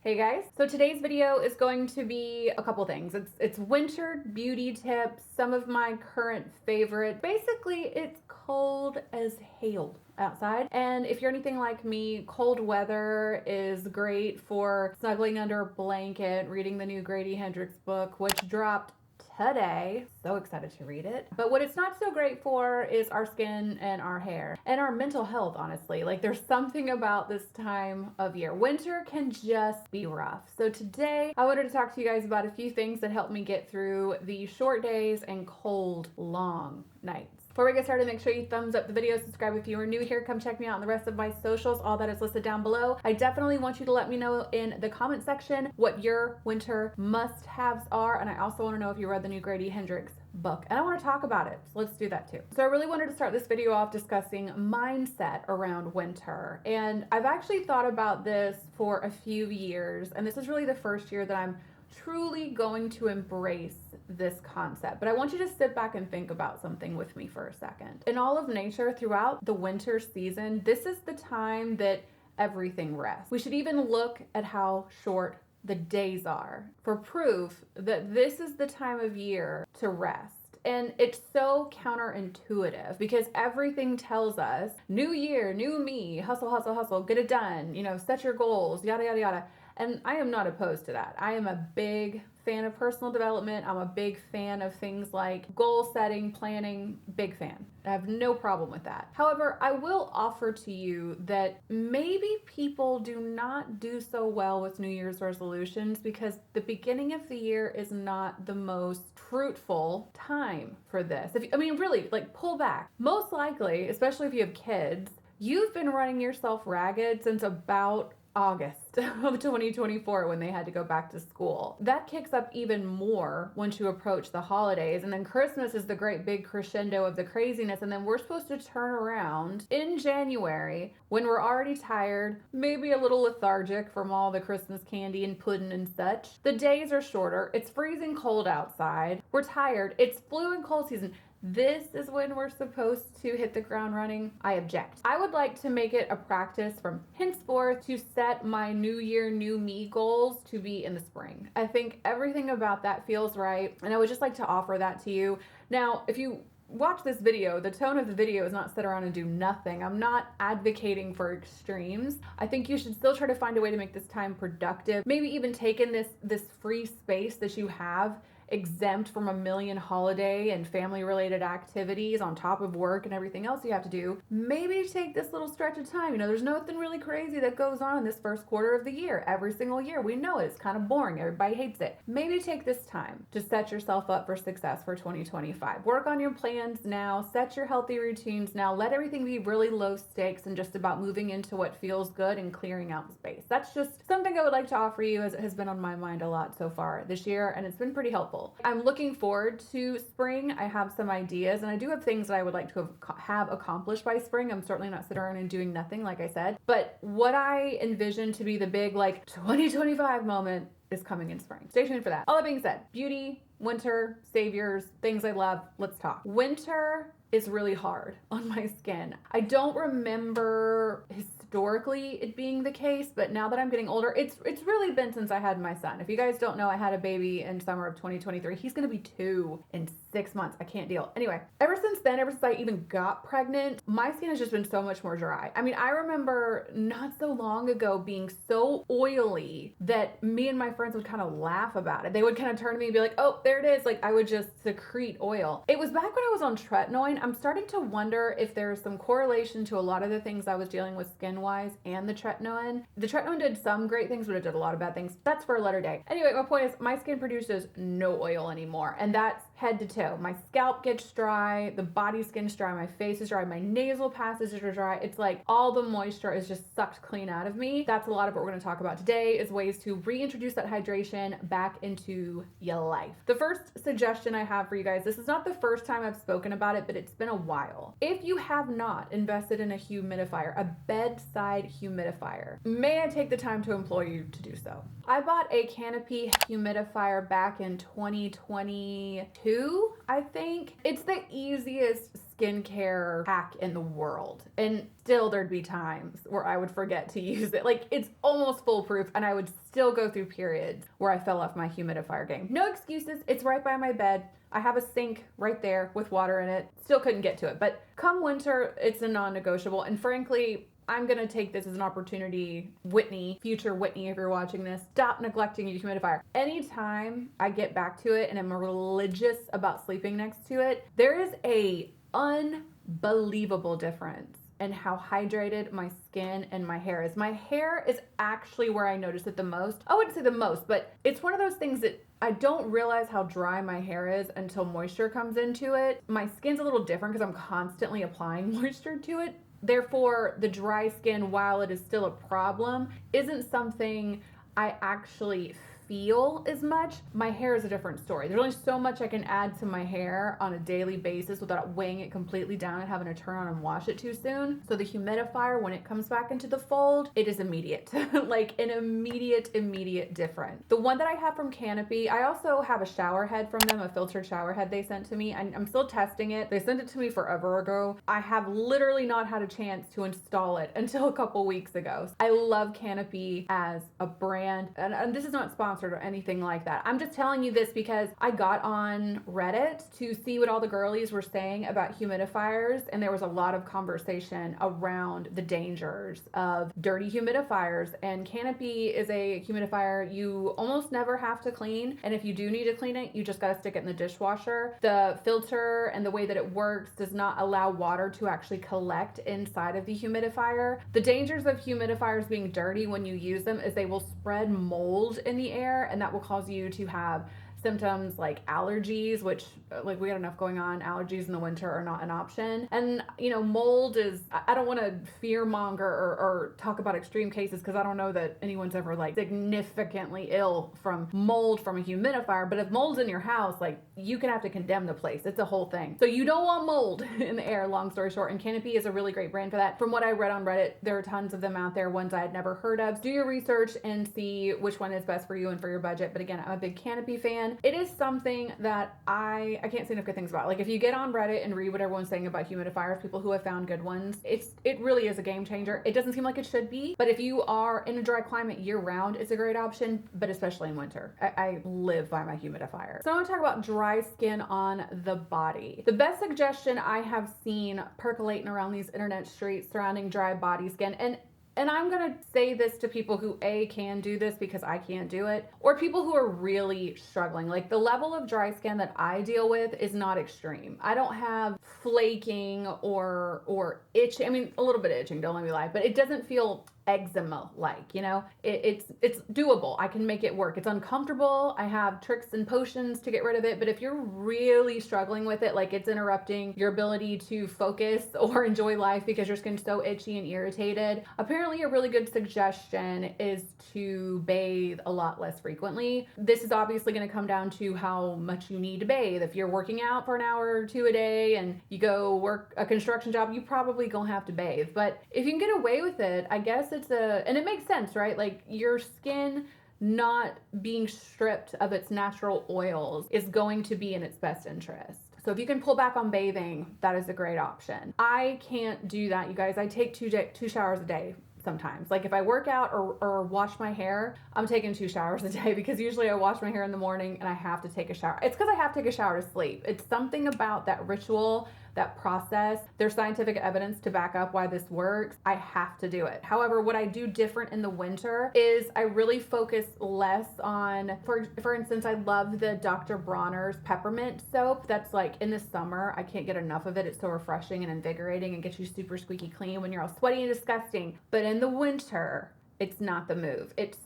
Hey guys, so today's video is going to be a couple things. It's winter beauty tips, some of my current favorites. Basically, it's cold as hail outside, and if you're anything like me, cold weather is great for snuggling under a blanket, reading the new Grady Hendrix book, which dropped today. So excited to read it. But what it's not so great for is our skin and our hair and our mental health, honestly. Like, there's something about this time of year. Winter can just be rough. So today I wanted to talk to you guys about a few things that help me get through the short days and cold, long nights. Before we get started, make sure you thumbs up the video, subscribe if you are new here, come check me out on the rest of my socials, all that is listed down below. I definitely want you to let me know in the comment section what your winter must-haves are, and I also want to know if you read the new Grady Hendrix book, and I want to talk about it, so let's do that too. So I really wanted to start this video off discussing mindset around winter, and I've actually thought about this for a few years, and this is really the first year that I'm truly going to embrace this concept. But I want you to sit back and think about something with me for a second. In all of nature, throughout the winter season, this is the time that everything rests. We should even look at how short the days are for proof that this is the time of year to rest. And it's so counterintuitive because everything tells us, new year, new me, hustle, hustle, hustle, get it done, set your goals, yada, yada, yada. And I am not opposed to that. I am a big fan of personal development. I'm a big fan of things like goal setting, planning, big fan. I have no problem with that. However, I will offer to you that maybe people do not do so well with New Year's resolutions because the beginning of the year is not the most fruitful time for this. Really, pull back. Most likely, especially if you have kids, you've been running yourself ragged since about August of 2024 when they had to go back to school. That kicks up even more once you approach the holidays, and then Christmas is the great big crescendo of the craziness, and then we're supposed to turn around in January when we're already tired, maybe a little lethargic from all the Christmas candy and pudding and such. The days are shorter, it's freezing cold outside, we're tired, it's flu and cold season. This is when we're supposed to hit the ground running. I object. I would like to make it a practice from henceforth to set my new year, new me goals to be in the spring. I think everything about that feels right, and I would just like to offer that to you. Now, if you watch this video, the tone of the video is not sit around and do nothing. I'm not advocating for extremes. I think you should still try to find a way to make this time productive. Maybe even take in this free space that you have exempt from a million holiday and family related activities on top of work and everything else you have to do. Maybe take this little stretch of time. There's nothing really crazy that goes on in this first quarter of the year. Every single year, we know it's kind of boring. Everybody hates it. Maybe take this time to set yourself up for success for 2025. Work on your plans now, set your healthy routines now, let everything be really low stakes and just about moving into what feels good and clearing out space. That's just something I would like to offer you, as it has been on my mind a lot so far this year, and it's been pretty helpful. I'm looking forward to spring. I have some ideas, and I do have things that I would like to have accomplished by spring. I'm certainly not sitting around and doing nothing, like I said. But what I envision to be the big 2025 moment is coming in spring. Stay tuned for that. All that being said, beauty, winter, saviors, things I love. Let's talk. Winter is really hard on my skin. I don't remember historically it being the case, but now that I'm getting older, it's really been since I had my son. If you guys don't know, I had a baby in summer of 2023. He's gonna be 2 in 6 months. I can't deal. Anyway, ever since then, ever since I even got pregnant, my skin has just been so much more dry. I remember not so long ago being so oily that me and my friends would kind of laugh about it. They would kind of turn to me and be like, oh, there it is. I would just secrete oil. It was back when I was on tretinoin. I'm starting to wonder if there's some correlation to a lot of the things I was dealing with skin-wise and the tretinoin. The tretinoin did some great things, but it did a lot of bad things. That's for a later day. Anyway, my point is my skin produces no oil anymore, and that's head to toe. My scalp gets dry, the body skin's dry, my face is dry, my nasal passages are dry. It's like all the moisture is just sucked clean out of me. That's a lot of what we're going to talk about today, is ways to reintroduce that hydration back into your life. The first suggestion I have for you guys, this is not the first time I've spoken about it, but it's been a while. If you have not invested in a humidifier, a bedside humidifier, may I take the time to implore you to do so. I bought a Canopy humidifier back in 2022. 2, I think. It's the easiest skincare hack in the world. And still there'd be times where I would forget to use it. Like, it's almost foolproof, and I would still go through periods where I fell off my humidifier game. No excuses. It's right by my bed. I have a sink right there with water in it. Still couldn't get to it. But come winter, it's a non-negotiable. And frankly, I'm going to take this as an opportunity, Whitney, future Whitney, if you're watching this, stop neglecting your humidifier. Anytime I get back to it and I'm religious about sleeping next to it, there is a unbelievable difference in how hydrated my skin and my hair is. My hair is actually where I notice it the most. I wouldn't say the most, but it's one of those things that I don't realize how dry my hair is until moisture comes into it. My skin's a little different because I'm constantly applying moisture to it. Therefore, the dry skin, while it is still a problem, isn't something I actually feel as much. My hair is a different story. There's only so much I can add to my hair on a daily basis without weighing it completely down and having to turn on and wash it too soon. So the humidifier, when it comes back into the fold, it is immediate. Like an immediate difference. The one that I have from Canopy, I also have a shower head from them, a filtered shower head they sent to me. I'm still testing it. They sent it to me forever ago. I have literally not had a chance to install it until a couple weeks ago. I love Canopy as a brand, and this is not sponsored or anything like that. I'm just telling you this because I got on Reddit to see what all the girlies were saying about humidifiers, and there was a lot of conversation around the dangers of dirty humidifiers. And Canopy is a humidifier you almost never have to clean, and if you do need to clean it, you just gotta stick it in the dishwasher. The filter and the way that it works does not allow water to actually collect inside of the humidifier. The dangers of humidifiers being dirty when you use them is they will spread mold in the air, and that will cause you to have symptoms like allergies, which, like, we got enough going on. Allergies in the winter are not an option. And, you know, mold is, I don't want to fear monger or talk about extreme cases because I don't know that anyone's ever like significantly ill from mold from a humidifier. But if mold's in your house, like, you can have to condemn the place. It's a whole thing. So you don't want mold in the air, long story short. And Canopy is a really great brand for that. From what I read on Reddit, there are tons of them out there, ones I had never heard of. Do your research and see which one is best for you and for your budget. But again, I'm a big Canopy fan. It is something that I can't say enough good things about. Like, if you get on Reddit and read what everyone's saying about humidifiers, people who have found good ones, it really is a game changer. It doesn't seem like it should be, but if you are in a dry climate year round, it's a great option, but especially in winter. I live by my humidifier. So I want to talk about dry skin on the body. The best suggestion I have seen percolating around these internet streets surrounding dry body skin, and I'm gonna say this to people who can do this because I can't do it, or people who are really struggling. Like, the level of dry skin that I deal with is not extreme. I don't have flaking or itching. I mean, a little bit of itching, don't let me lie, but it doesn't feel eczema-like, you know? It's doable. I can make it work. It's uncomfortable. I have tricks and potions to get rid of it, but if you're really struggling with it, like it's interrupting your ability to focus or enjoy life because your skin's so itchy and irritated, apparently a really good suggestion is to bathe a lot less frequently. This is obviously going to come down to how much you need to bathe. If you're working out for an hour or two a day and you go work a construction job, you probably gonna have to bathe. But if you can get away with it, I guess and it makes sense, right? Like, your skin not being stripped of its natural oils is going to be in its best interest. So if you can pull back on bathing, that is a great option. I can't do that, you guys. I take two showers a day sometimes. Like, if I work out or wash my hair, I'm taking 2 showers a day because usually I wash my hair in the morning and I have to take a shower. It's because I have to take a shower to sleep. It's something about that ritual, that process. There's scientific evidence to back up why this works. I have to do it. However, what I do different in the winter is I really focus less on, for instance, I love the Dr. Bronner's peppermint soap. That's like, in the summer, I can't get enough of it. It's so refreshing and invigorating and gets you super squeaky clean when you're all sweaty and disgusting. But in the winter, it's not the move. It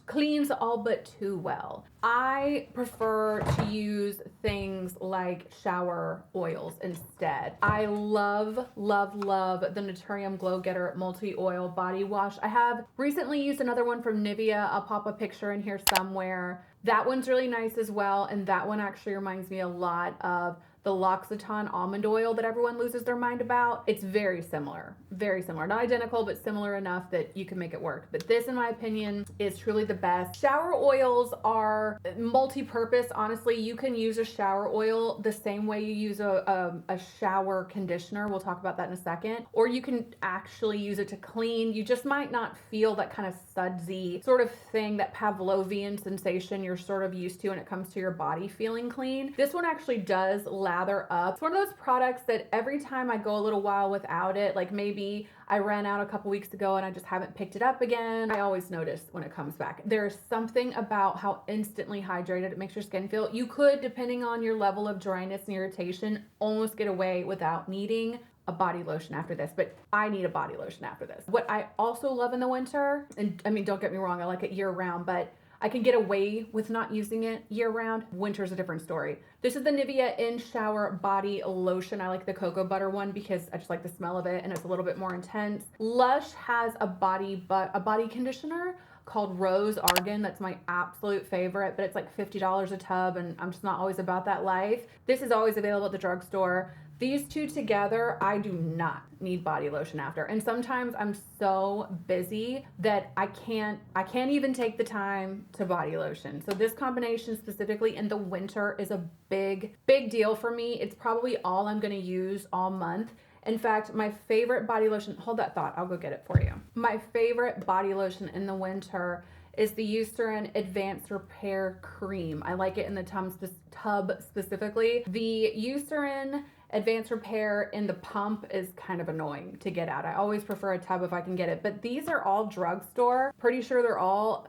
cleans all but too well. I prefer to use things like shower oils instead. I love the Naturium Glow Getter Multi-Oil Body Wash. I have recently used another one from Nivea. I'll pop a picture in here somewhere. That one's really nice as well, and that one actually reminds me a lot of the L'Occitane almond oil that everyone loses their mind about. It's very similar, not identical, but similar enough that you can make it work. But this, in my opinion, is truly the best. Shower oils are multi-purpose. Honestly, you can use a shower oil the same way you use a shower conditioner. We'll talk about that in a second. Or you can actually use it to clean. You just might not feel that kind of sudsy sort of thing, that Pavlovian sensation you're sort of used to when it comes to your body feeling clean. This one actually does lather up. It's one of those products that every time I go a little while without it, like maybe I ran out a couple weeks ago and I just haven't picked it up again, I always notice when it comes back. There's something about how instantly hydrated it makes your skin feel. You could, depending on your level of dryness and irritation, almost get away without needing a body lotion after this, but I need a body lotion after this. What I also love in the winter, and I mean, don't get me wrong, I like it year round, but I can get away with not using it year round. Winter's a different story. This is the Nivea In Shower Body Lotion. I like the cocoa butter one because I just like the smell of it and it's a little bit more intense. Lush has a body conditioner called Rose Argan. That's my absolute favorite, but it's like $50 a tub and I'm just not always about that life. This is always available at the drugstore. These two together, I do not need body lotion after. And sometimes I'm so busy that I can't even take the time to body lotion. So this combination specifically in the winter is a big deal for me. It's probably all I'm gonna use all month. In fact, my favorite body lotion, hold that thought, I'll go get it for you. My favorite body lotion in the winter is the Pdrn Advanced Repair Cream. I like it in the tub specifically. The Pdrn Advanced Repair in the pump is kind of annoying to get out. I always prefer a tub if I can get it, but these are all drugstore. Pretty sure they're all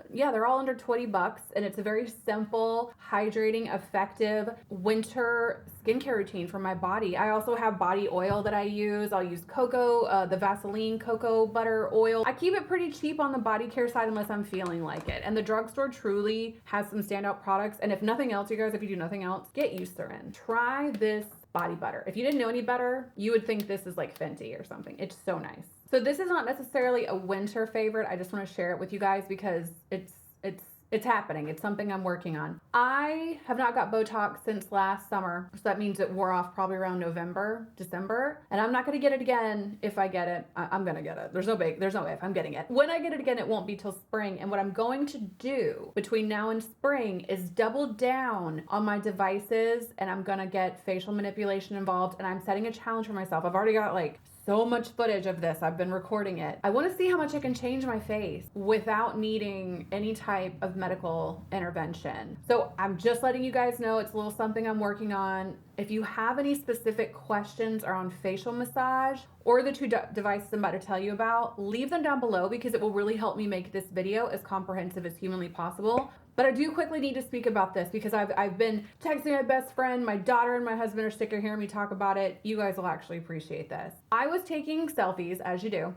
under 20 bucks, and it's a very simple, hydrating, effective winter skincare routine for my body. I also have body oil that I use. I'll use cocoa, the Vaseline cocoa butter oil. I keep it pretty cheap on the body care side unless I'm feeling like it. And the drugstore truly has some standout products. And if nothing else, you guys, if you do nothing else, get Pdrn. Try this body butter. If you didn't know any better, you would think this is like Fenty or something. It's so nice. So this is not necessarily a winter favorite. I just want to share it with you guys because it's happening. It's something I'm working on. I have not got Botox since last summer. So that means it wore off probably around November, December. And I'm not going to get it again. If I get it, I'm going to get it. There's no way if I'm getting it. When I get it again, it won't be till spring. And what I'm going to do between now and spring is double down on my devices, and I'm going to get facial manipulation involved. And I'm setting a challenge for myself. I've already got like so much footage of this. I've been recording it. I want to see how much I can change my face without needing any type of medical intervention. So I'm just letting you guys know it's a little something I'm working on. If you have any specific questions around facial massage or the two devices I'm about to tell you about, leave them down below because it will really help me make this video as comprehensive as humanly possible. But I do quickly need to speak about this because I've been texting my best friend, my daughter and my husband are sick of hearing me talk about it. You guys will actually appreciate this. I was taking selfies, as you do,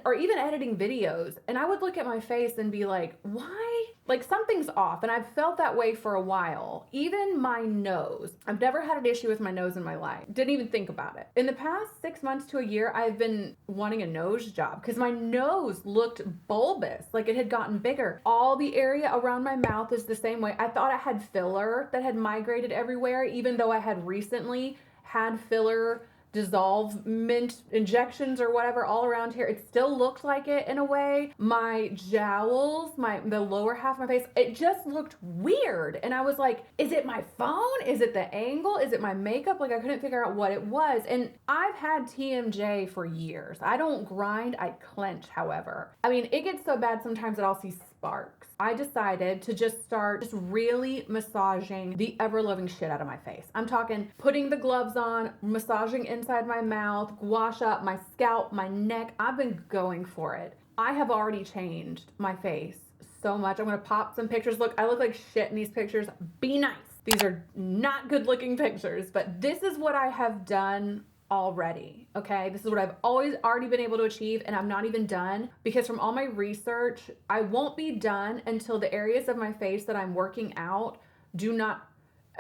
or even editing videos, and I would look at my face and be like, why? Like something's off, and I've felt that way for a while. Even my nose. I've never had an issue with my nose in my life. Didn't even think about it. In the past 6 months to a year, I've been wanting a nose job because my nose looked bulbous, like it had gotten bigger. All the area around my mouth is the same way. I thought I had filler that had migrated everywhere, even though I had recently had filler dissolvement injections or whatever all around here. It still looked like it in a way. My jowls, the lower half of my face, it just looked weird. And I was like, is it my phone? Is it the angle? Is it my makeup? Like I couldn't figure out what it was. And I've had TMJ for years. I don't grind, I clench, however. I mean, it gets so bad sometimes that I'll see sparks. I decided to just start really massaging the ever-loving shit out of my face. I'm talking putting the gloves on, massaging inside my mouth, gua sha, my scalp, my neck. I've been going for it. I have already changed my face so much. I'm gonna pop some pictures. Look, I look like shit in these pictures. Be nice. These are not good looking pictures, but this is what I have done already. Okay, this is what I've already been able to achieve, and I'm not even done because from all my research, I won't be done until the areas of my face that I'm working out do not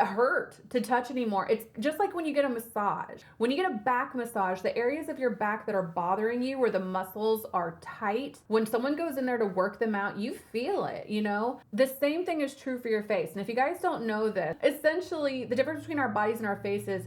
hurt to touch anymore. It's just like when you get a massage. When you get a back massage, the areas of your back that are bothering you, where the muscles are tight, when someone goes in there to work them out, you feel it, you know? The same thing is true for your face. And if you guys don't know this, essentially the difference between our bodies and our faces,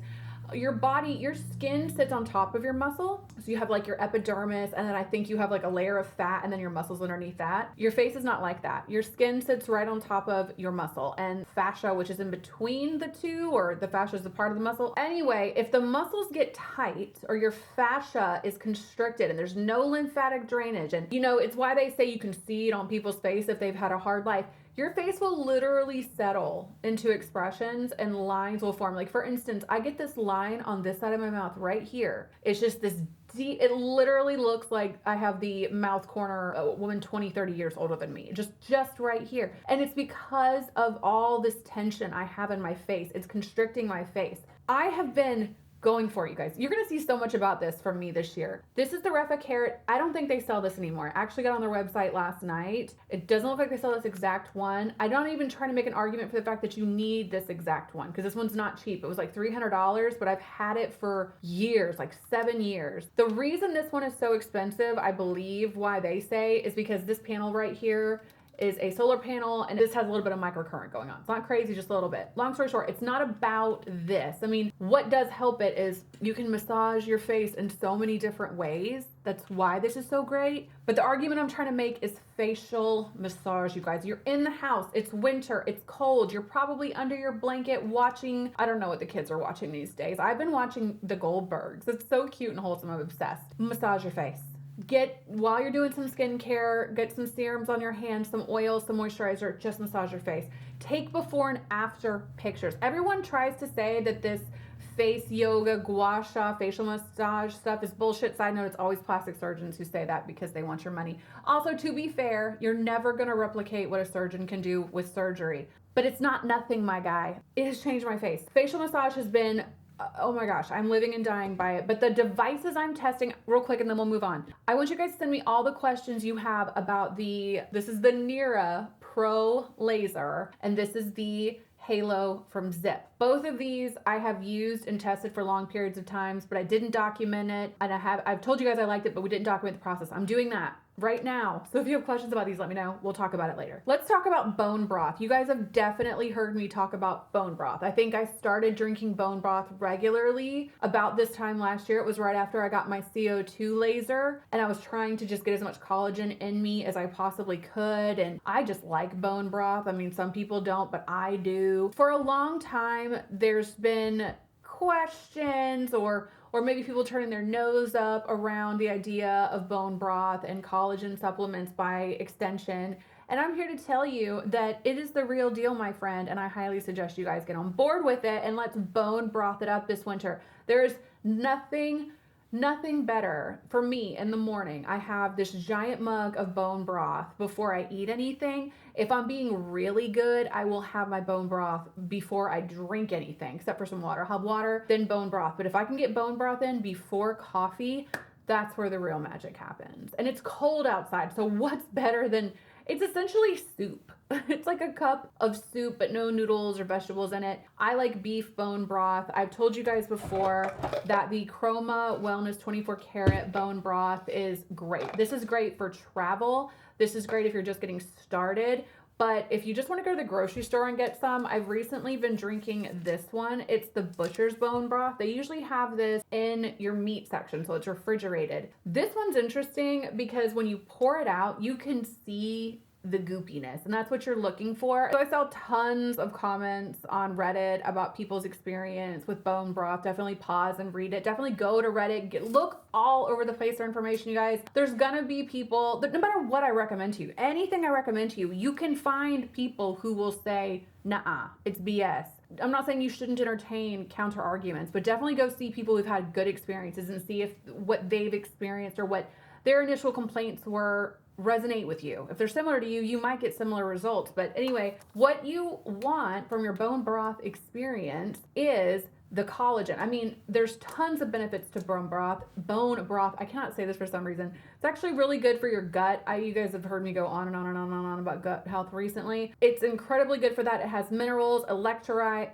your body, your skin sits on top of your muscle. So you have like your epidermis, and then I think you have like a layer of fat, and then your muscles underneath that. Your face is not like that. Your skin sits right on top of your muscle, and fascia, which is in between the two, or the fascia is a part of the muscle. Anyway, if the muscles get tight or your fascia is constricted and there's no lymphatic drainage, and you know, it's why they say you can see it on people's face if they've had a hard life. Your face will literally settle into expressions and lines will form. Like for instance, I get this line on this side of my mouth right here. It's just this deep, it literally looks like I have the mouth corner of a woman 20, 30 years older than me. Just right here. And it's because of all this tension I have in my face. It's constricting my face. I have been going for it, you guys. You're gonna see so much about this from me this year. This is the Refa Carrot. I don't think they sell this anymore. I actually got on their website last night. It doesn't look like they sell this exact one. I don't even try to make an argument for the fact that you need this exact one, because this one's not cheap. It was like $300, but I've had it for years, like 7 years. The reason this one is so expensive, I believe why they say, is because this panel right here is a solar panel, and this has a little bit of microcurrent going on. It's not crazy, just a little bit. Long story short, it's not about this. I mean, what does help it is you can massage your face in so many different ways. That's why this is so great. But the argument I'm trying to make is facial massage, you guys. You're in the house, it's winter, it's cold, you're probably under your blanket watching, I don't know what the kids are watching these days. I've been watching the Goldbergs. It's so cute and wholesome, I'm obsessed. Massage your face. While you're doing some skincare, get some serums on your hands, some oil, some moisturizer, just massage your face. Take before and after pictures. Everyone tries to say that this face yoga, gua sha, facial massage stuff is bullshit. Side note, it's always plastic surgeons who say that because they want your money. Also, to be fair, you're never gonna replicate what a surgeon can do with surgery. But it's not nothing, my guy. It has changed my face. Facial massage has been, oh my gosh, I'm living and dying by it. But the devices I'm testing, real quick, and then we'll move on. I want you guys to send me all the questions you have about this is the Nira Pro Laser, and this is the Halo from Zip. Both of these I have used and tested for long periods of times, but I didn't document it. And I've told you guys I liked it, but we didn't document the process. I'm doing that right now. So if you have questions about these, let me know. We'll talk about it later. Let's talk about bone broth. You guys have definitely heard me talk about bone broth. I think I started drinking bone broth regularly about this time last year. It was right after I got my CO2 laser, and I was trying to just get as much collagen in me as I possibly could. And I just like bone broth. I mean, some people don't, but I do. For a long time, there's been questions or maybe people turning their nose up around the idea of bone broth and collagen supplements by extension. And I'm here to tell you that it is the real deal, my friend, and I highly suggest you guys get on board with it and let's bone broth it up this winter. There is nothing better for me in the morning. I have this giant mug of bone broth before I eat anything. If I'm being really good, I will have my bone broth before I drink anything, except for some water. I'll have water, then bone broth. But if I can get bone broth in before coffee, that's where the real magic happens. And it's cold outside, so what's better than, it's essentially soup. It's like a cup of soup, but no noodles or vegetables in it. I like beef bone broth. I've told you guys before that the Chroma Wellness 24 karat bone broth is great. This is great for travel. This is great if you're just getting started. But if you just want to go to the grocery store and get some, I've recently been drinking this one. It's the Butcher's Bone Broth. They usually have this in your meat section, so it's refrigerated. This one's interesting because when you pour it out, you can see the goopiness, and that's what you're looking for. So I saw tons of comments on Reddit about people's experience with bone broth. Definitely pause and read it. Definitely go to Reddit, look all over the place for information, you guys. There's gonna be people that no matter what I recommend to you, anything I recommend to you, you can find people who will say, nah, it's BS. I'm not saying you shouldn't entertain counter arguments, but definitely go see people who've had good experiences and see if what they've experienced or what their initial complaints were resonate with you. If they're similar to you, you might get similar results. But anyway, what you want from your bone broth experience is the collagen. I mean, there's tons of benefits to bone broth. Bone broth, I cannot say this for some reason. It's actually really good for your gut. You guys have heard me go on and on and on and on about gut health recently. It's incredibly good for that. It has minerals, electrolytes.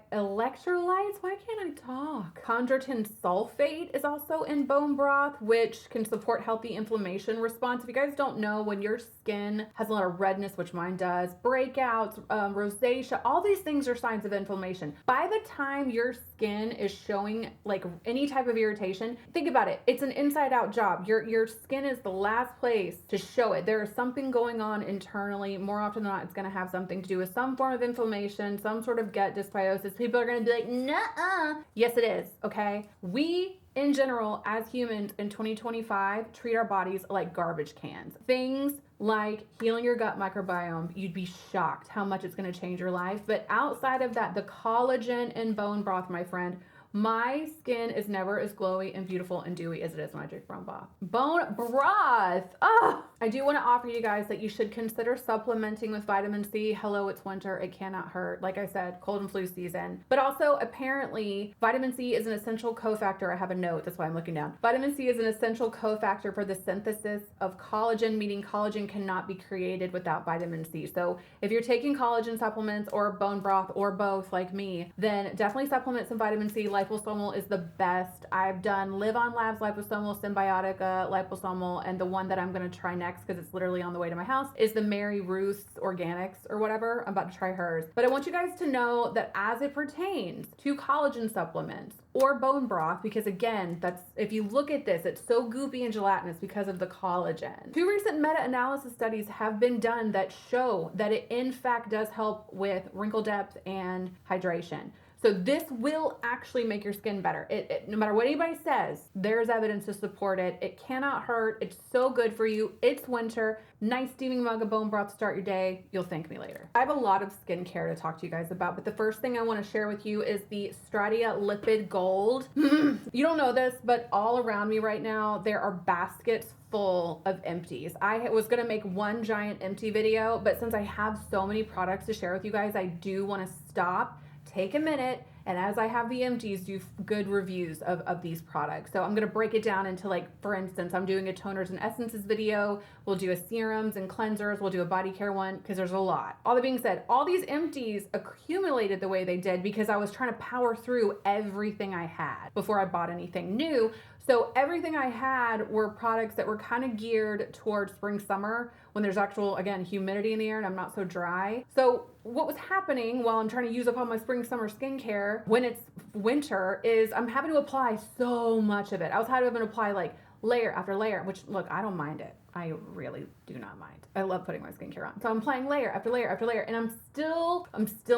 Why can't I talk? Chondroitin sulfate is also in bone broth, which can support healthy inflammation response. If you guys don't know, when your skin has a lot of redness, which mine does, breakouts, rosacea, all these things are signs of inflammation. By the time your skin is showing like any type of irritation, think about it. It's an inside out job. Your skin is the last place to show it. There is something going on internally. More often than not, it's going to have something to do with some form of inflammation, some sort of gut dysbiosis. People are going to be like, nuh-uh. Yes, it is. Okay. We in general, as humans in 2025, treat our bodies like garbage cans. Things like healing your gut microbiome, you'd be shocked how much it's going to change your life. But outside of that, the collagen in bone broth, my friend, my skin is never as glowy and beautiful and dewy as it is when I drink bone broth. Bone broth. Oh, I do want to offer you guys that you should consider supplementing with vitamin C. Hello, it's winter. It cannot hurt. Like I said, cold and flu season. But also, apparently, vitamin C is an essential cofactor. I have a note. That's why I'm looking down. Vitamin C is an essential cofactor for the synthesis of collagen, meaning collagen cannot be created without vitamin C. So if you're taking collagen supplements or bone broth or both like me, then definitely supplement some vitamin C. Liposomal is the best. I've done Live On Labs liposomal, Symbiotica liposomal, and the one that I'm going to try next because it's literally on the way to my house is the Mary Ruth's Organics or whatever. I'm about to try hers. But I want you guys to know that as it pertains to collagen supplements or bone broth, because again, that's, if you look at this, it's so goopy and gelatinous because of the collagen. 2 recent meta-analysis studies have been done that show that it in fact does help with wrinkle depth and hydration. So this will actually make your skin better. No matter what anybody says, there's evidence to support it. It cannot hurt. It's so good for you. It's winter. Nice steaming mug of bone broth to start your day. You'll thank me later. I have a lot of skincare to talk to you guys about, but the first thing I want to share with you is the Stratia Lipid Gold. You don't know this, but all around me right now, there are baskets full of empties. I was gonna make one giant empty video, but since I have so many products to share with you guys, I do want to stop, take a minute, and as I have the empties, do good reviews of these products. So I'm going to break it down into, like, for instance, I'm doing a toners and essences video. We'll do a serums and cleansers. We'll do a body care one because there's a lot. All that being said, all these empties accumulated the way they did because I was trying to power through everything I had before I bought anything new. So everything I had were products that were kind of geared towards spring, summer, when there's actual, again, humidity in the air and I'm not so dry. So what was happening while I'm trying to use up all my spring, summer skincare when it's winter is I'm having to apply so much of it. I was having to apply like layer after layer, which, look, I don't mind it. I really do not mind. I love putting my skincare on. So I'm applying layer after layer after layer, and I'm still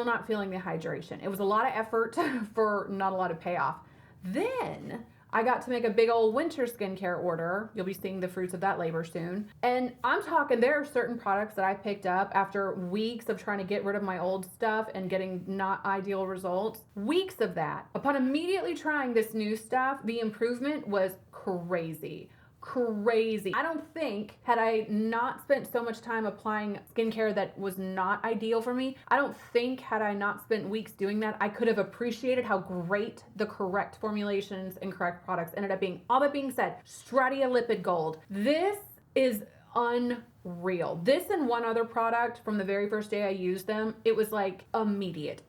not feeling the hydration. It was a lot of effort for not a lot of payoff. Then I got to make a big old winter skincare order. You'll be seeing the fruits of that labor soon. And I'm talking, there are certain products that I picked up after weeks of trying to get rid of my old stuff and getting not ideal results. Weeks of that. Upon immediately trying this new stuff, the improvement was crazy. I don't think, had I not spent so much time applying skincare that was not ideal for me, I don't think, had I not spent weeks doing that, I could have appreciated how great the correct formulations and correct products ended up being. All that being said, Stratia Lipid Gold. This is unreal. This and one other product from the very first day I used them, it was like an immediate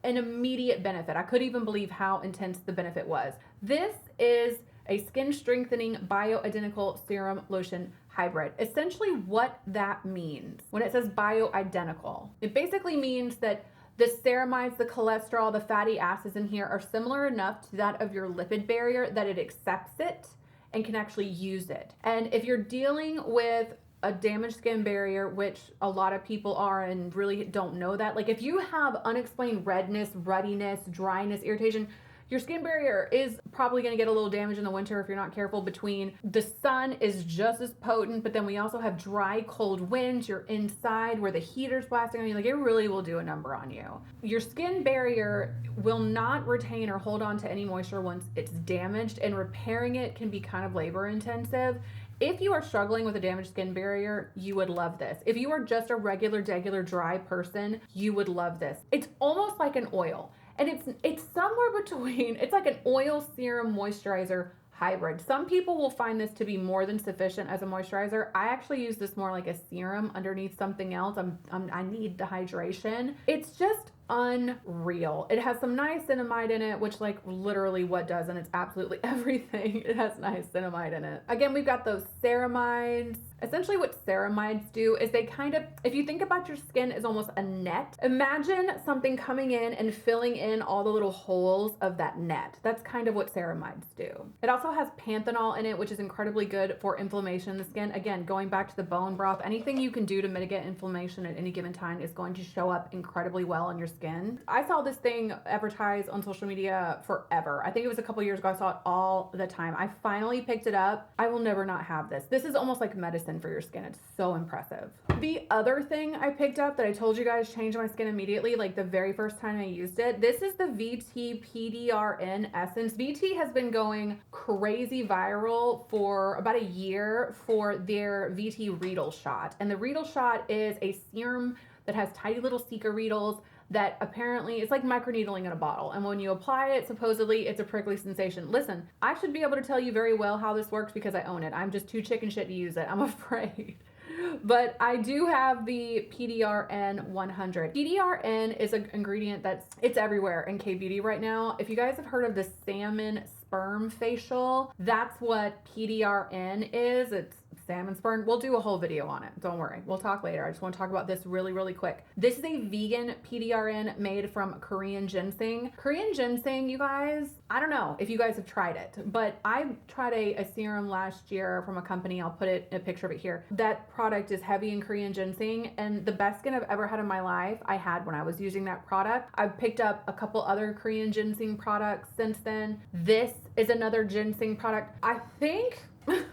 benefit. I couldn't even believe how intense the benefit was. This is a skin strengthening bioidentical serum lotion hybrid. Essentially what that means when it says bioidentical, it basically means that the ceramides, the cholesterol, the fatty acids in here are similar enough to that of your lipid barrier that it accepts it and can actually use it. And if you're dealing with a damaged skin barrier, which a lot of people are and really don't know that, like if you have unexplained redness, ruddiness, dryness, irritation, your skin barrier is probably going to get a little damage in the winter if you're not careful. Between the sun is just as potent, but then we also have dry, cold winds. You're inside where the heater's blasting on you. Like, it really will do a number on you. Your skin barrier will not retain or hold on to any moisture once it's damaged, and repairing it can be kind of labor intensive. If you are struggling with a damaged skin barrier, you would love this. If you are just a regular dry person, you would love this. It's almost like an oil. And it's somewhere between, it's like an oil serum moisturizer hybrid. Some people will find this to be more than sufficient as a moisturizer. I actually use this more like a serum underneath something else. I need the hydration. It's just unreal. It has some niacinamide in it, which like literally what doesn't? It's absolutely everything. It has niacinamide in it. Again, we've got those ceramides. Essentially what ceramides do is they kind of, if you think about your skin as almost a net, imagine something coming in and filling in all the little holes of that net. That's kind of what ceramides do. It also has panthenol in it, which is incredibly good for inflammation in the skin. Again, going back to the bone broth, anything you can do to mitigate inflammation at any given time is going to show up incredibly well on your skin. I saw this thing advertised on social media forever. I think it was a couple years ago. I saw it all the time. I finally picked it up. I will never not have this. This is almost like medicine for your skin. It's so impressive. The other thing I picked up that I told you guys changed my skin immediately, like the very first time I used it, this is the VT Pdrn Essence. VT has been going crazy viral for about a year for their VT Riedel shot. And the Riedel shot is a serum that has tiny little Sika Riedels that apparently it's like microneedling in a bottle. And when you apply it, supposedly it's a prickly sensation. Listen, I should be able to tell you very well how this works because I own it. I'm just too chicken shit to use it, I'm afraid. But I do have the Pdrn 100. Pdrn is an ingredient it's everywhere in K-beauty right now. If you guys have heard of the salmon sperm facial, that's what Pdrn is. It's salmon sperm. We'll do a whole video on it. Don't worry. We'll talk later. I just want to talk about this really, really quick. This is a vegan Pdrn made from Korean ginseng. Korean ginseng, you guys, I don't know if you guys have tried it, but I tried a serum last year from a company. I'll put a picture of it here. That product is heavy in Korean ginseng, and the best skin I've ever had in my life, I had when I was using that product. I've picked up a couple other Korean ginseng products since then. This is another ginseng product. I think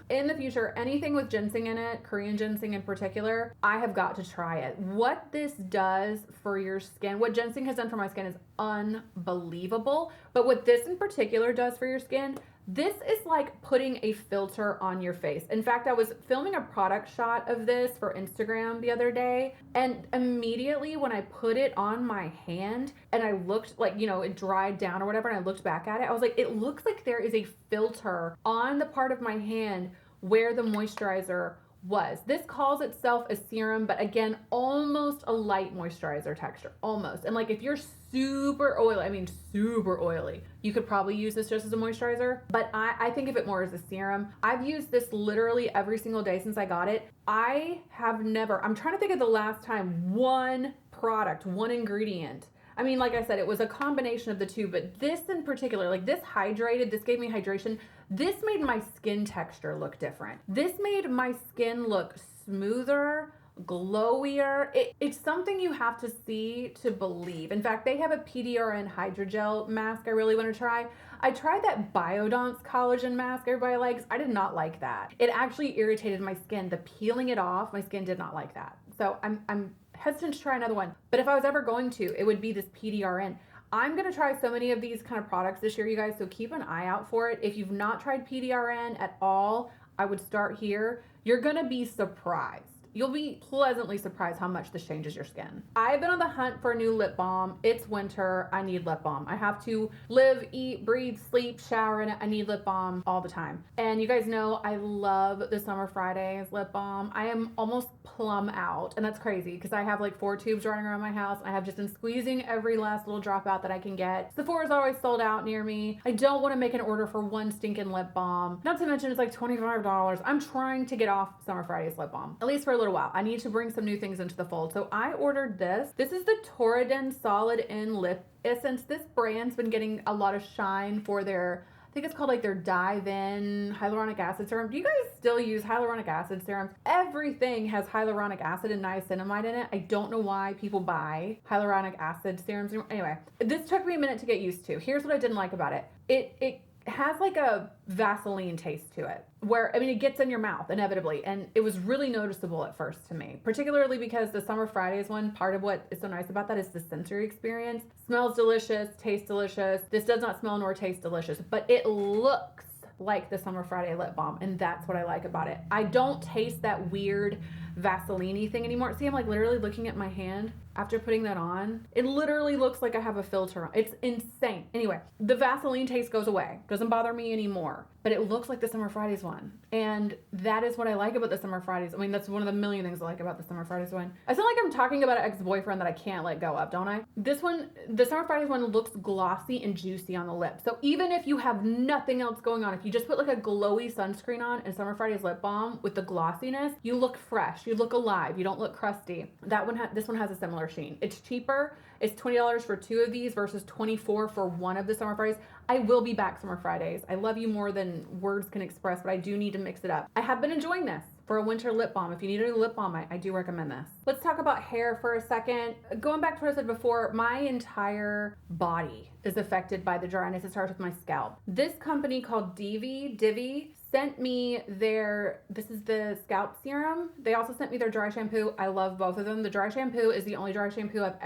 in the future, anything with ginseng in it, Korean ginseng in particular, I have got to try it. What this does for your skin, what ginseng has done for my skin is unbelievable. But what this in particular does for your skin, this is like putting a filter on your face. In fact, I was filming a product shot of this for Instagram the other day, and immediately when I put it on my hand and I looked like, you know, it dried down or whatever, and I looked back at it, I was like, it looks like there is a filter on the part of my hand where the moisturizer was. This calls itself a serum, but again, almost a light moisturizer texture, almost. And like if you're super oily, I mean super oily, you could probably use this just as a moisturizer, but I think of it more as a serum. I've used this literally every single day since I got it. I have never, I'm trying to think of the last time one product, one ingredient. I mean, like I said, it was a combination of the two, but this in particular, like this hydrated, this gave me hydration. This made my skin texture look different. This made my skin look smoother, glowier. It's something you have to see to believe. In fact, they have a Pdrn hydrogel mask I really want to try. I tried that Biodonce collagen mask everybody likes. I did not like that. It actually irritated my skin. The peeling it off, my skin did not like that. So I'm hesitant to try another one. But if I was ever going to, it would be this Pdrn. I'm going to try so many of these kind of products this year, you guys, so keep an eye out for it. If you've not tried Pdrn at all, I would start here. You're going to be surprised. You'll be pleasantly surprised how much this changes your skin. I've been on the hunt for a new lip balm. It's winter. I need lip balm. I have to live, eat, breathe, sleep, shower in it. I need lip balm all the time. And you guys know I love the Summer Fridays lip balm. I am almost plumb out, and that's crazy because I have like 4 tubes running around my house. I have just been squeezing every last little drop out that I can get. Sephora's always sold out near me. I don't want to make an order for one stinking lip balm. Not to mention it's like $25. I'm trying to get off Summer Fridays lip balm, at least for a little while. I need to bring some new things into the fold. So I ordered this. This is the Pdrn Solid In Lip Essence. This brand's been getting a lot of shine for their, I think it's called like their Dive In hyaluronic acid serum. Do you guys still use hyaluronic acid serums? Everything has hyaluronic acid and niacinamide in it. I don't know why people buy hyaluronic acid serums. Anyway, this took me a minute to get used to. Here's what I didn't like about it. It has like a Vaseline taste to it, where, I mean, it gets in your mouth inevitably, and it was really noticeable at first to me, particularly because the Summer Fridays one, part of what is so nice about that is the sensory experience. Smells delicious, tastes delicious. This does not smell nor taste delicious, but it looks like the Summer Friday lip balm, and that's what I like about it. I don't taste that weird Vaseline-y thing anymore. See, I'm like literally looking at my hand after putting that on. It literally looks like I have a filter on. It's insane. Anyway, the Vaseline taste goes away. Doesn't bother me anymore. But it looks like the Summer Fridays one. And that is what I like about the Summer Fridays. I mean, that's one of the million things I like about the Summer Fridays one. I feel like I'm talking about an ex-boyfriend that I can't let go of, don't I? This one, the Summer Fridays one, looks glossy and juicy on the lips. So even if you have nothing else going on, if you just put like a glowy sunscreen on and Summer Fridays lip balm with the glossiness, you look fresh, you look alive, you don't look crusty. This one has a similar sheen. It's cheaper. It's $20 for 2 of these versus $24 for 1 of the Summer Fridays. I will be back Summer Fridays. I love you more than words can express, but I do need to mix it up. I have been enjoying this for a winter lip balm. If you need a lip balm, I do recommend this. Let's talk about hair for a second. Going back to what I said before, my entire body is affected by the dryness. It starts with my scalp. This company called Divi sent me this is the scalp serum. They also sent me their dry shampoo. I love both of them. The dry shampoo is the only dry shampoo I've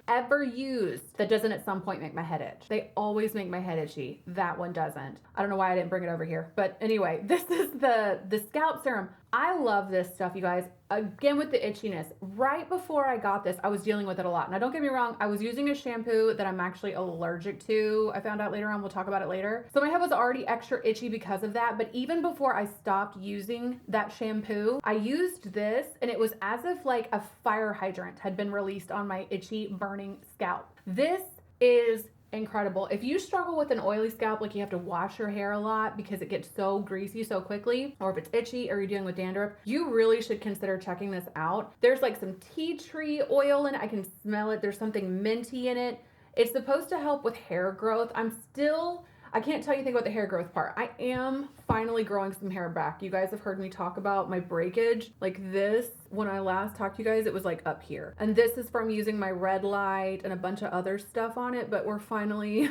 ever used that doesn't at some point make my head itch. They always make my head itchy. That one doesn't. I don't know why I didn't bring it over here. But anyway, this is the scalp serum. I love this stuff, you guys. Again, with the itchiness. Right before I got this, I was dealing with it a lot. Now, don't get me wrong, I was using a shampoo that I'm actually allergic to. I found out later on, we'll talk about it later. So my head was already extra itchy because of that. But even before I stopped using that shampoo, I used this and it was as if like a fire hydrant had been released on my itchy, burning scalp. This is incredible. If you struggle with an oily scalp, like you have to wash your hair a lot because it gets so greasy so quickly, or if it's itchy or you're dealing with dandruff, you really should consider checking this out. There's like some tea tree oil in it. I can smell it. There's something minty in it. It's supposed to help with hair growth. I can't tell you anything about the hair growth part. I am finally growing some hair back. You guys have heard me talk about my breakage. Like this, when I last talked to you guys, it was like up here. And this is from using my red light and a bunch of other stuff on it, but we're finally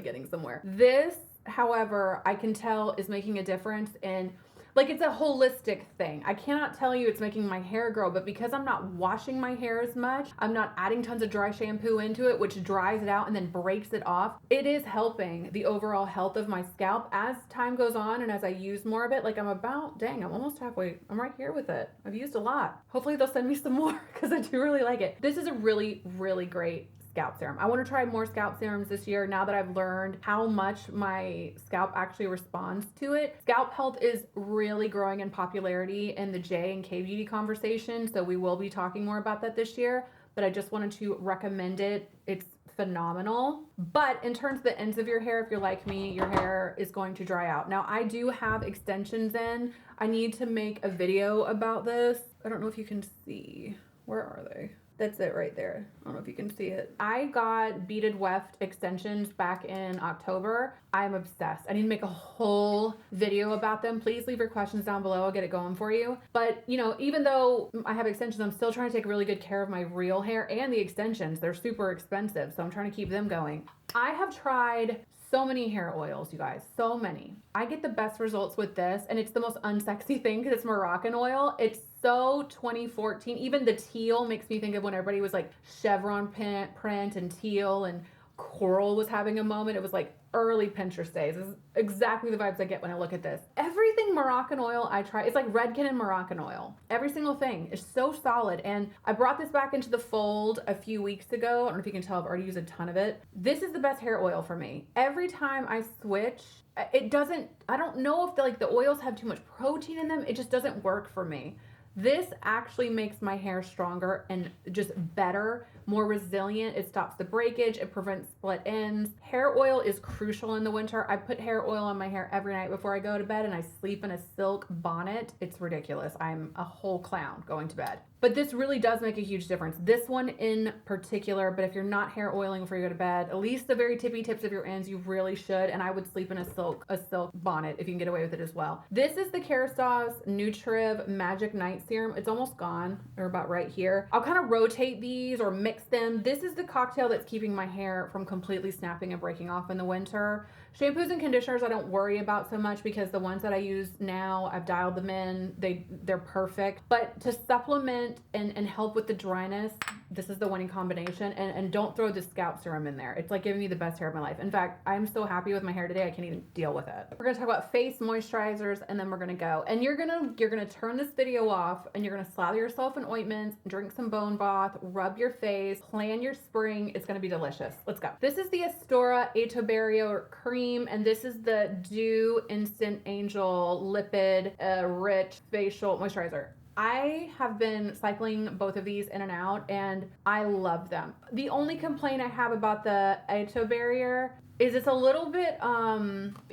getting somewhere. This, however, I can tell is making a difference in, like, it's a holistic thing. I cannot tell you it's making my hair grow, but because I'm not washing my hair as much, I'm not adding tons of dry shampoo into it, which dries it out and then breaks it off. It is helping the overall health of my scalp as time goes on and as I use more of it. Like I'm almost halfway. I'm right here with it. I've used a lot. Hopefully they'll send me some more because I do really like it. This is a really, really great scalp serum. I want to try more scalp serums this year now that I've learned how much my scalp actually responds to it. Scalp health is really growing in popularity in the J and K beauty conversation, so we will be talking more about that this year, but I just wanted to recommend it. It's phenomenal. But in terms of the ends of your hair, if you're like me, your hair is going to dry out. Now, I do have extensions in. I need to make a video about this. I don't know if you can see. Where are they? That's it right there. I don't know if you can see it. I got beaded weft extensions back in October. I'm obsessed. I need to make a whole video about them. Please leave your questions down below. I'll get it going for you. But, you know, even though I have extensions, I'm still trying to take really good care of my real hair and the extensions. They're super expensive, so I'm trying to keep them going. I have tried so many hair oils, you guys, so many. I get the best results with this, and it's the most unsexy thing because it's Moroccan oil. It's so 2014. Even the teal makes me think of when everybody was like chevron print and teal, and coral was having a moment. It was like early Pinterest days. This is exactly the vibes I get when I look at this. Everything Moroccan oil I try, it's like Redken and Moroccan oil. Every single thing is so solid. And I brought this back into the fold a few weeks ago. I don't know if you can tell, I've already used a ton of it. This is the best hair oil for me. Every time I switch, I don't know if the oils have too much protein in them. It just doesn't work for me. This actually makes my hair stronger and just better, more resilient. It stops the breakage. It prevents split ends. Hair oil is crucial in the winter. I put hair oil on my hair every night before I go to bed, and I sleep in a silk bonnet. It's ridiculous. I'm a whole clown going to bed. But this really does make a huge difference. This one in particular, but if you're not hair oiling before you go to bed, at least the very tippy tips of your ends, you really should. And I would sleep in a silk bonnet if you can get away with it as well. This is the Kerastase Nutriv Magic Night Serum. It's almost gone, or about right here. I'll kind of rotate these or mix them. This is the cocktail that's keeping my hair from completely snapping and breaking off in the winter. Shampoos and conditioners I don't worry about so much because the ones that I use now, I've dialed them in. They're perfect. But to supplement nourishment and help with the dryness, this is the winning combination. And don't throw the scalp serum in there. It's like giving me the best hair of my life. In fact, I'm so happy with my hair today, I can't even deal with it. We're gonna talk about face moisturizers, and then we're gonna go. And you're gonna turn this video off, and you're gonna slather yourself in ointments, drink some bone broth, rub your face, plan your spring. It's gonna be delicious. Let's go. This is the Astora Ato Barrier Cream, and this is the Dew Instant Angel Lipid Rich Facial Moisturizer. I have been cycling both of these in and out, and I love them. The only complaint I have about the Ato Barrier is it's a little bit,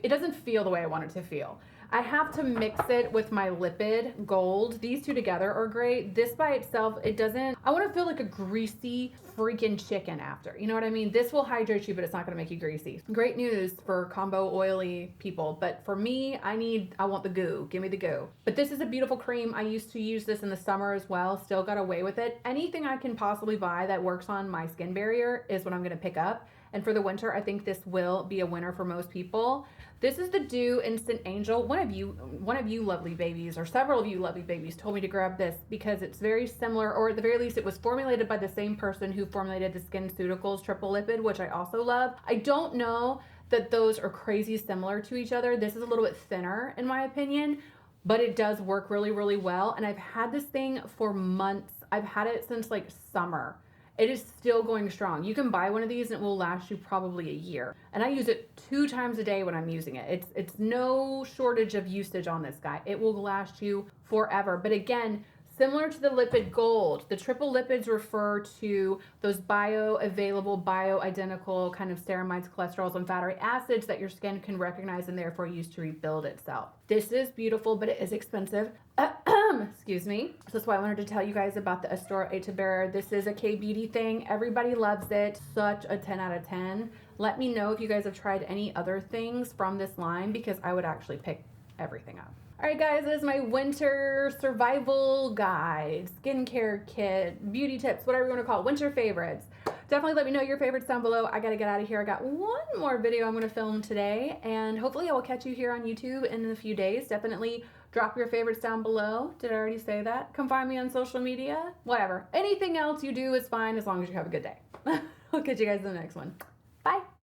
it doesn't feel the way I want it to feel. I have to mix it with my Lipid Gold. These two together are great. This by itself, it doesn't, I want to feel like a greasy freaking chicken after. You know what I mean? This will hydrate you, but it's not going to make you greasy. Great news for combo oily people. But for me, I want the goo. Give me the goo. But this is a beautiful cream. I used to use this in the summer as well. Still got away with it. Anything I can possibly buy that works on my skin barrier is what I'm going to pick up. And for the winter, I think this will be a winner for most people. This is the Dew Instant Angel. One of you lovely babies, or several of you lovely babies, told me to grab this because it's very similar, or at the very least, it was formulated by the same person who formulated the SkinCeuticals Triple Lipid, which I also love. I don't know that those are crazy similar to each other. This is a little bit thinner, in my opinion, but it does work really, really well. And I've had this thing for months. I've had it since like summer. It is still going strong. You can buy one of these and it will last you probably a year. And I use it 2 times a day when I'm using it. It's no shortage of usage on this guy. It will last you forever. But again, similar to the Lipid Gold, the triple lipids refer to those bioavailable, bioidentical kind of ceramides, cholesterols, and fatty acids that your skin can recognize and therefore use to rebuild itself. This is beautiful, but it is expensive. Excuse me. So that's why I wanted to tell you guys about the Astora Ato Barrier. This is a K-beauty thing. Everybody loves it. Such a 10 out of 10. Let me know if you guys have tried any other things from this line, because I would actually pick everything up. All right, guys, this is my winter survival guide, skincare kit, beauty tips, whatever you want to call it, winter favorites. Definitely let me know your favorites down below. I got to get out of here. I got one more video I'm going to film today, and hopefully I will catch you here on YouTube in a few days. Definitely drop your favorites down below. Did I already say that? Come find me on social media. Whatever. Anything else you do is fine as long as you have a good day. I'll catch you guys in the next one. Bye.